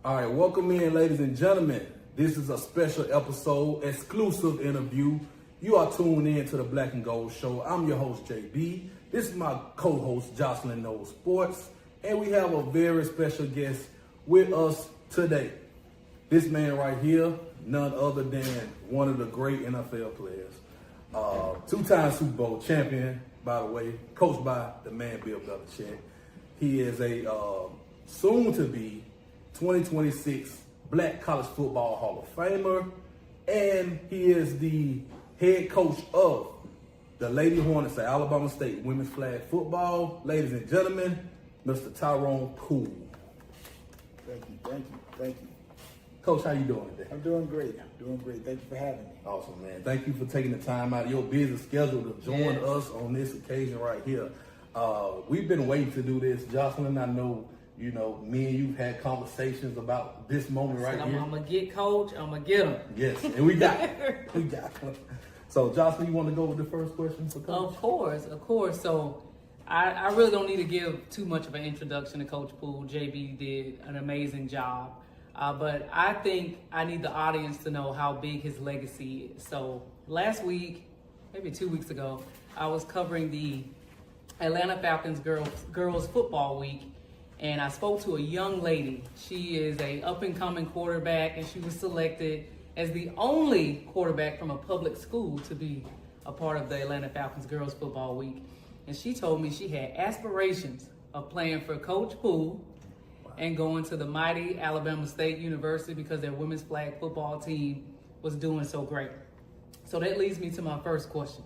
All right, welcome in, ladies and gentlemen. This is a special episode, exclusive interview. You are tuned in to the Black and Gold Show. I'm your host, JB. This is my co-host, Jocelyn Knows Sports, and we have a very special guest with us today. This man right here, none other than one of the great NFL players. Two-time Super Bowl champion, by the way, coached by the man Bill Belichick. He is a soon-to-be 2026 Black College Football Hall of Famer, and he is the head coach of the Lady Hornets at Alabama State Women's Flag Football. Ladies and gentlemen, Mr. Tyrone Poole. Thank you. Coach, how you doing today? I'm doing great. Thank you for having me. Awesome, man. Thank you for taking the time out of your busy schedule to join us on this occasion right here. We've been waiting to do this. Jocelyn, I know, me and you've had conversations about this moment right here. I'm going to get Coach. I'm going to get him. Yes, and we got it. So, Jocelyn, you want to go with the first question for Coach? Of course. So, I really don't need to give too much of an introduction to Coach Poole. JB did an amazing job. But I think I need the audience to know how big his legacy is. So, last week, maybe 2 weeks ago, I was covering the Atlanta Falcons girls football week. And I spoke to a young lady. She is a up-and-coming quarterback, and she was selected as the only quarterback from a public school to be a part of the Atlanta Falcons girls football week. And she told me she had aspirations of playing for Coach Poole and going to the mighty Alabama State University because their women's flag football team was doing so great. So that leads me to my first question.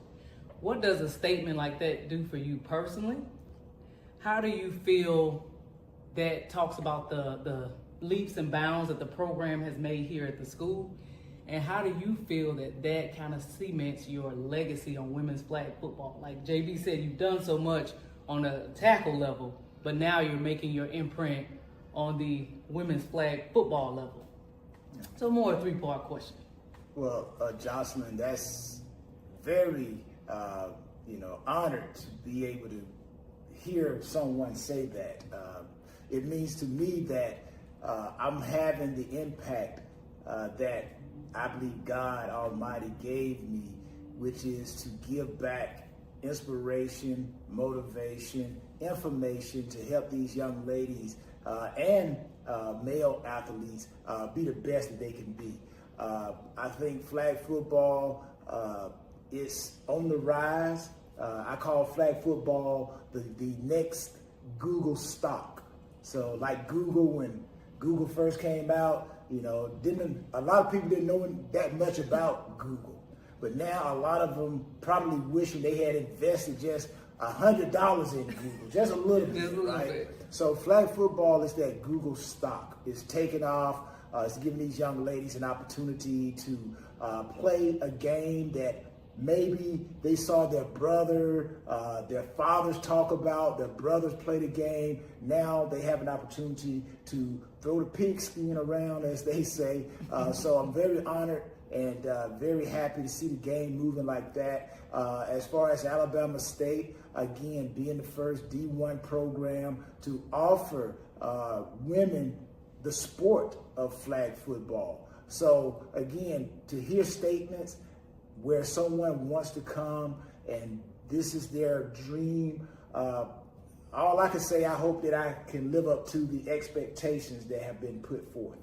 What does a statement like that do for you personally? How do you feel that talks about the leaps and bounds that the program has made here at the school? And how do you feel that kind of cements your legacy on women's flag football? Like JB said, you've done so much on a tackle level, but now you're making your imprint on the women's flag football level. So more a three-part question. Well, Jocelyn, that's very, honored to be able to hear someone say that. It means to me that I'm having the impact that I believe God Almighty gave me, which is to give back inspiration, motivation, information to help these young ladies and male athletes be the best that they can be. I think flag football is on the rise. I call flag football the next Google stock. So like Google, when Google first came out, a lot of people didn't know that much about Google. But now a lot of them probably wishing they had invested just $100 in Google, just a little bit, right? So flag football is that Google stock. It's taking off. It's giving these young ladies an opportunity to play a game that maybe they saw their brother, their fathers talk about, their brothers play the game. Now they have an opportunity to throw the pigskin around, as they say. So I'm very honored and very happy to see the game moving like that. As far as Alabama State, again, being the first D1 program to offer women the sport of flag football. So again, to hear statements where someone wants to come and this is their dream, all I can say, I hope that I can live up to the expectations that have been put forth.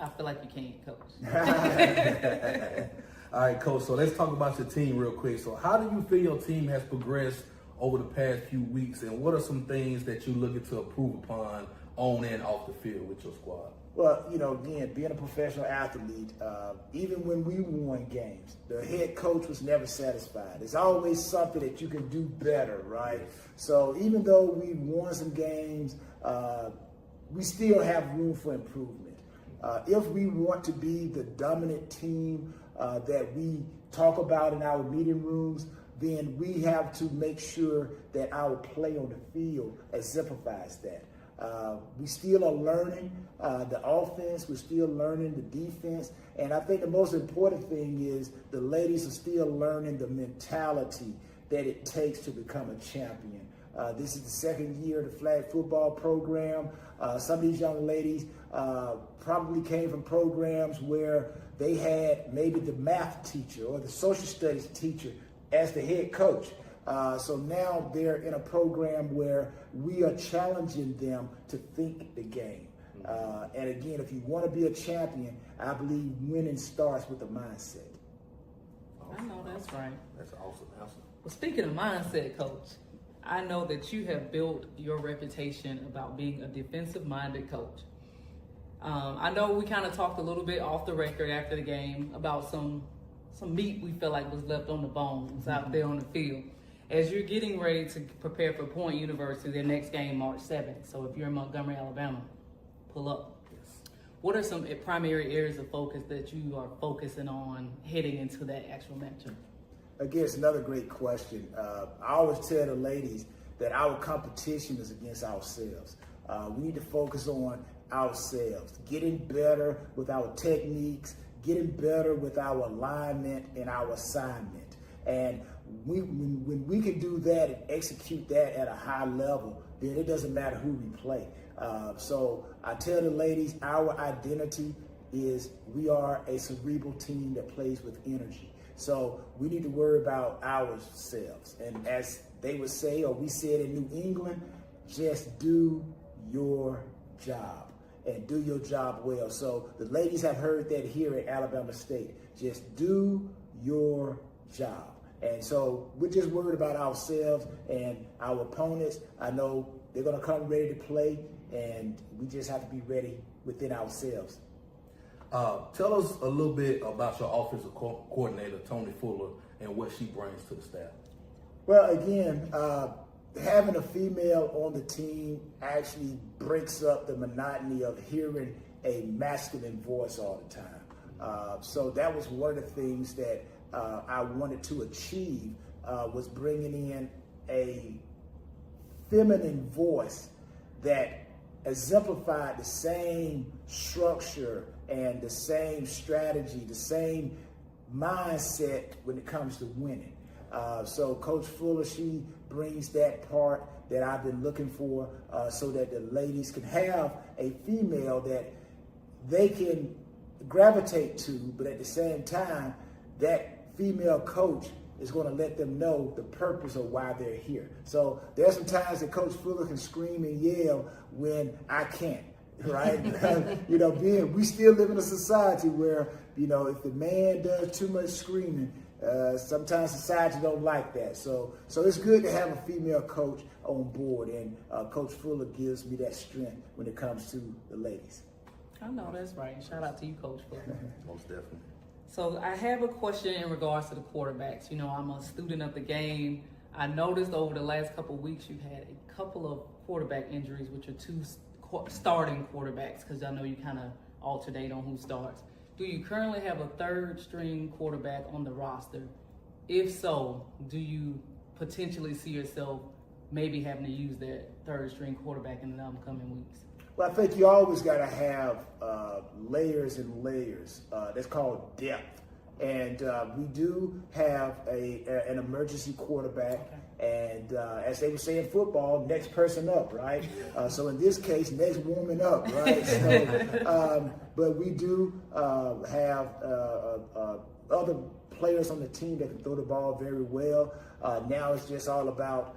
I feel like you can't, Coach. All right, Coach, so let's talk about your team real quick. So how do you feel your team has progressed over the past few weeks, and what are some things that you're looking to improve upon on and off the field with your squad? Well, again, being a professional athlete, even when we won games, the head coach was never satisfied. There's always something that you can do better, right? So even though we won some games, we still have room for improvement. If we want to be the dominant team that we talk about in our meeting rooms, then we have to make sure that our play on the field exemplifies that. We still are learning the offense. We're still learning the defense. And I think the most important thing is the ladies are still learning the mentality that it takes to become a champion. This is the second year of the flag football program. Some of these young ladies probably came from programs where they had maybe the math teacher or the social studies teacher as the head coach. So now they're in a program where we are challenging them to think the game. And again, if you want to be a champion, I believe winning starts with a mindset. I know that's right. That's awesome. Well, speaking of mindset, Coach, I know that you have built your reputation about being a defensive-minded coach. I know we kind of talked a little bit off the record after the game about some meat we felt like was left on the bones out there on the field. As you're getting ready to prepare for Point University, their next game, March 7th. So if you're in Montgomery, Alabama, pull up. Yes. What are some primary areas of focus that you are focusing on heading into that actual matchup? Again, it's another great question. I always tell the ladies that our competition is against ourselves. We need to focus on ourselves, getting better with our techniques, getting better with our alignment and our assignment. And when we can do that and execute that at a high level, then it doesn't matter who we play. So I tell the ladies, our identity is we are a cerebral team that plays with energy. So we need to worry about ourselves. And as they would say, or we said in New England, just do your job and do your job well. So the ladies have heard that here at Alabama State. Just do your job. And so we're just worried about ourselves and our opponents. I know they're going to come ready to play, and we just have to be ready within ourselves. Tell us a little bit about your offensive coordinator, Tony Fuller, and what she brings to the staff. Well, again, having a female on the team actually breaks up the monotony of hearing a masculine voice all the time. So that was one of the things that I wanted to achieve, was bringing in a feminine voice that exemplified the same structure and the same strategy, the same mindset when it comes to winning. So Coach Fuller, she brings that part that I've been looking for, so that the ladies can have a female that they can gravitate to, but at the same time, that female coach is going to let them know the purpose of why they're here. So there's some times that Coach Fuller can scream and yell when I can't, right? We still live in a society where, if the man does too much screaming, sometimes society don't like that. So it's good to have a female coach on board, and Coach Fuller gives me that strength when it comes to the ladies. I know that's right. Shout out to you, Coach Fuller. Most definitely. So I have a question in regards to the quarterbacks. I'm a student of the game. I noticed over the last couple of weeks you've had a couple of quarterback injuries, which are two starting quarterbacks, because I know you kind of alternate on who starts. Do you currently have a third string quarterback on the roster? If so, do you potentially see yourself maybe having to use that third string quarterback in the upcoming weeks? Well, I think you always got to have layers and layers. That's called depth. And we do have an emergency quarterback. Okay. And as they would say in football, next person up, right? So in this case, next woman up, right? So, but we do have other players on the team that can throw the ball very well. Now it's just all about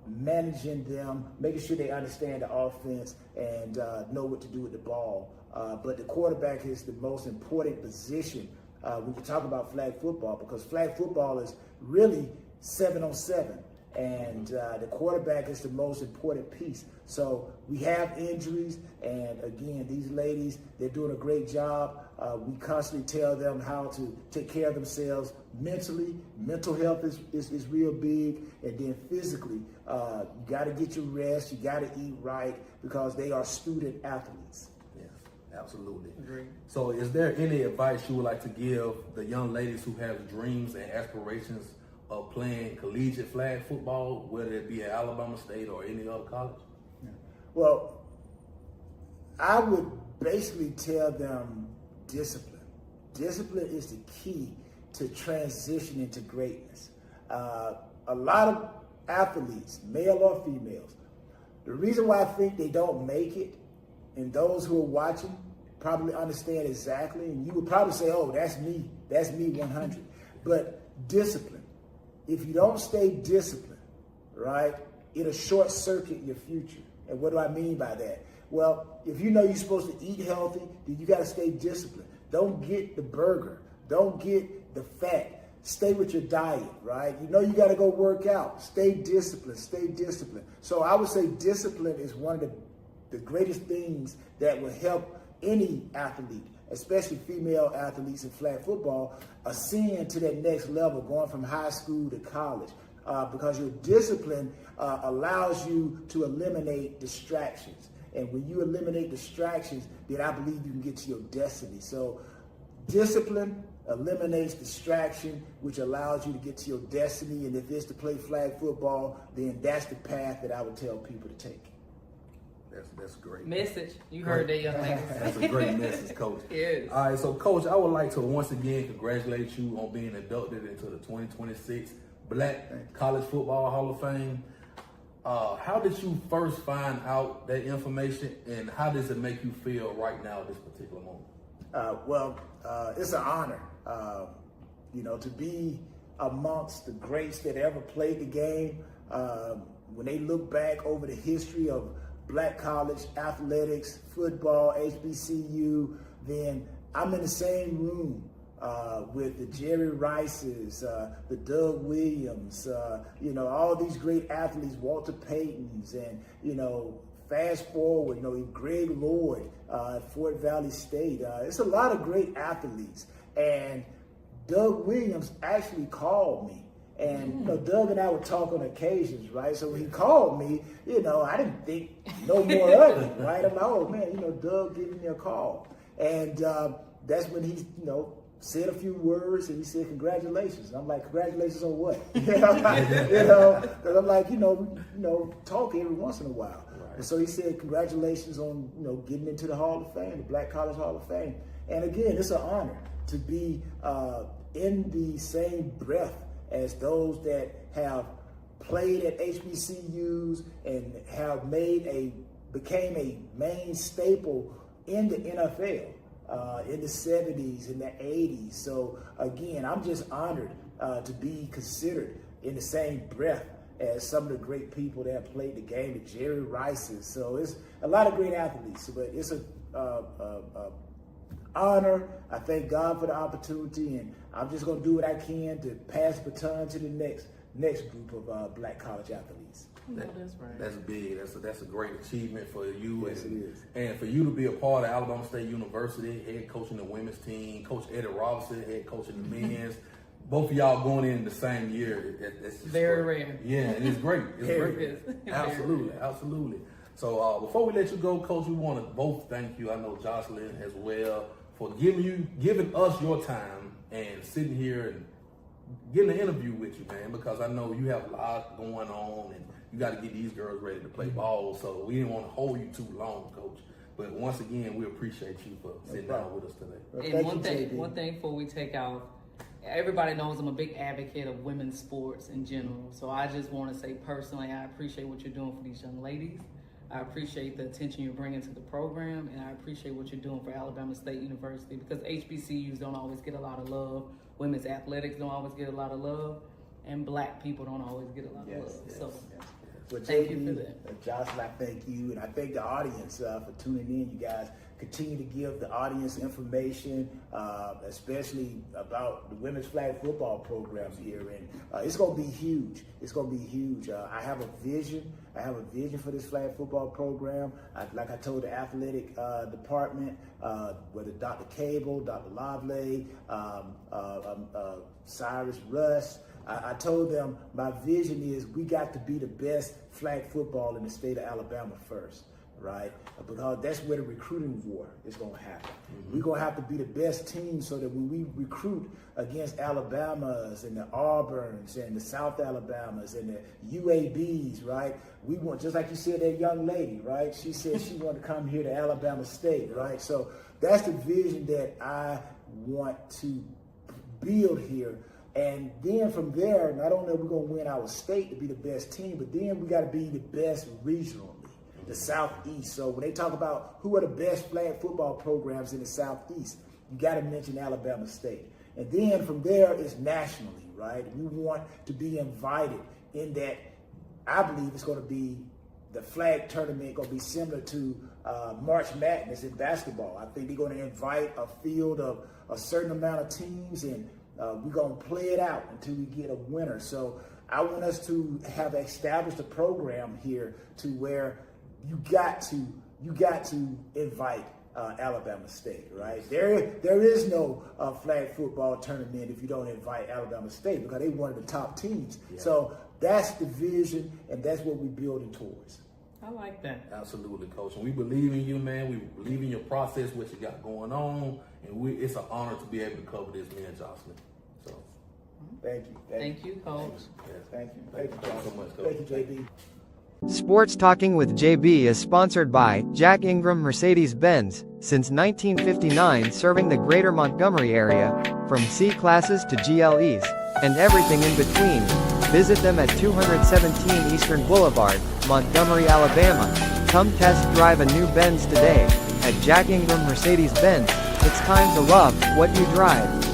managing them, making sure they understand the offense and know what to do with the ball. But the quarterback is the most important position when you talk about flag football, because flag football is really 7-on-7, and the quarterback is the most important piece. So we have injuries, and again, these ladies, they're doing a great job. We constantly tell them how to take care of themselves mentally. Mental health is real big, and then physically, you got to get your rest, you got to eat right, because they are student athletes. Yes, absolutely. Agreed. So is there any advice you would like to give the young ladies who have dreams and aspirations of playing collegiate flag football, whether it be at Alabama State or any other college? Yeah. Well, I would basically tell them discipline. Discipline is the key to transitioning to greatness. A lot of athletes, male or females, the reason why I think they don't make it, and those who are watching probably understand exactly, and you would probably say, oh, that's me 100. But discipline. If you don't stay disciplined, right, it'll short circuit your future. And what do I mean by that? Well, if you know you're supposed to eat healthy, then you got to stay disciplined. Don't get the burger. Don't get the fat. Stay with your diet, right? You know you got to go work out. Stay disciplined. Stay disciplined. So I would say discipline is one of the greatest things that will help any athlete, especially female athletes in flag football, ascend to that next level, going from high school to college. Because your discipline allows you to eliminate distractions. And when you eliminate distractions, then I believe you can get to your destiny. So discipline eliminates distraction, which allows you to get to your destiny. And if it's to play flag football, then that's the path that I would tell people to take. That's great. Message. You heard that, young lady. That's a great message, Coach. Yes. All right, so Coach, I would like to once again congratulate you on being inducted into the 2026 Black College Football Hall of Fame. How did you first find out that information, and how does it make you feel right now at this particular moment? It's an honor, to be amongst the greats that ever played the game. When they look back over the history of Black college athletics, football, HBCU, then I'm in the same room with the Jerry Rices, the Doug Williams, all these great athletes, Walter Paytons, and, fast forward, Greg Lloyd at Fort Valley State. It's a lot of great athletes. And Doug Williams actually called me. And, Doug and I would talk on occasions, right? So when he called me, I didn't think no more of it, right? I'm like, oh, man, Doug giving me a call. And that's when he, said a few words, and he said, congratulations. And I'm like, congratulations on what? Because I'm like, talk every once in a while. Right. And so he said, congratulations on, getting into the Hall of Fame, the Black College Hall of Fame. And again, it's an honor to be in the same breath as those that have played at HBCUs and have became a main staple in the NFL. In the 70s, in the 80s. So again, I'm just honored to be considered in the same breath as some of the great people that have played the game, the Jerry Rices. So it's a lot of great athletes, but it's an honor. I thank God for the opportunity, and I'm just going to do what I can to pass the baton to the next group of Black college athletes. That's right. That's big. That's a great achievement for you. Yes, it is. And for you to be a part of Alabama State University, head coaching the women's team, Coach Eddie Robinson, head coaching the men's. Both of y'all going in the same year. That's just very great. rare. Yeah, and it's great. It's great. It is. Absolutely. So before we let you go, Coach, we want to both thank you. I know Jocelyn as well for giving us your time and sitting here and getting an interview with you, man. Because I know you have a lot going on and you got to get these girls ready to play ball, so we didn't want to hold you too long, Coach. But once again, we appreciate you for sitting down with us today. Well, and one thing before we take out, everybody knows I'm a big advocate of women's sports in general. So I just want to say personally, I appreciate what you're doing for these young ladies. I appreciate the attention you're bringing to the program, and I appreciate what you're doing for Alabama State University, because HBCUs don't always get a lot of love. Women's athletics don't always get a lot of love, and Black people don't always get a lot of love. So. Well, thank you for that. Jocelyn, I thank you, and I thank the audience for tuning in. You guys continue to give the audience information, especially about the women's flag football programs here, and it's going to be huge. It's going to be huge. I have a vision. I have a vision for this flag football program. Like I told the athletic department, whether Dr. Cable, Dr. Lovelay, Cyrus Russ, I told them my vision is we got to be the best flag football in the state of Alabama first, right? Because that's where the recruiting war is going to happen. Mm-hmm. We're going to have to be the best team so that when we recruit against Alabamas and the Auburns and the South Alabamas and the UABs, right? We want, just like you said, that young lady, right? She said she wanted to come here to Alabama State, right? So that's the vision that I want to build here, And then from there, not only are we going to win our state to be the best team, but then we got to be the best regionally, the Southeast. So when they talk about who are the best flag football programs in the Southeast, you got to mention Alabama State. And then from there, it's nationally, right? We want to be invited in that. I believe it's going to be the flag tournament going to be similar to March Madness in basketball. I think they're going to invite a field of a certain amount of teams, and we're going to play it out until we get a winner. So I want us to have established a program here to where you got to invite Alabama State, right? There is no flag football tournament if you don't invite Alabama State, because they one of the top teams. Yeah. So that's the vision, and that's what we're building towards. I like that. Absolutely, Coach. And we believe in you, man. We believe in your process, what you got going on, and it's an honor to be able to cover this, me and Jocelyn. So, thank you. Thank you, Coach. Yes. Thank you. Thank you so much, Coach. Thank you, JB. Sports Talking with JB is sponsored by Jack Ingram Mercedes-Benz, since 1959 serving the greater Montgomery area, from C-classes to GLEs, and everything in between. Visit them at 217 Eastern Boulevard, Montgomery, Alabama. Come test drive a new Benz today. At Jack Ingram Mercedes-Benz, it's time to love what you drive.